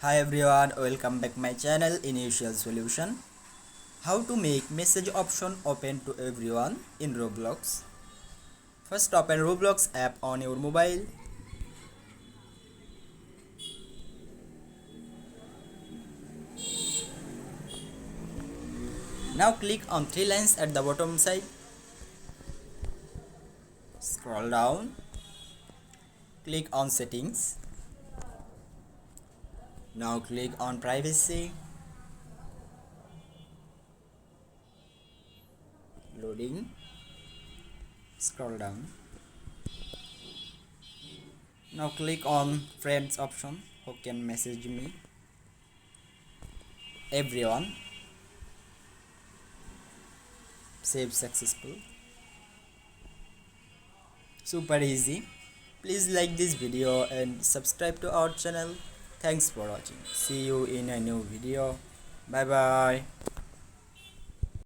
Hi everyone, welcome back my channel Initial Solution. How to make message option open to everyone in Roblox. First open Roblox app on your mobile. Now click on three lines at the bottom side. Scroll down. Click on settings. Now click on privacy. Loading. Scroll down. Now click on friends option. Who can message me? Everyone. Save successful. Super easy. Please like this video and subscribe to our channel. Thanks for watching. See you in a new video. Bye bye.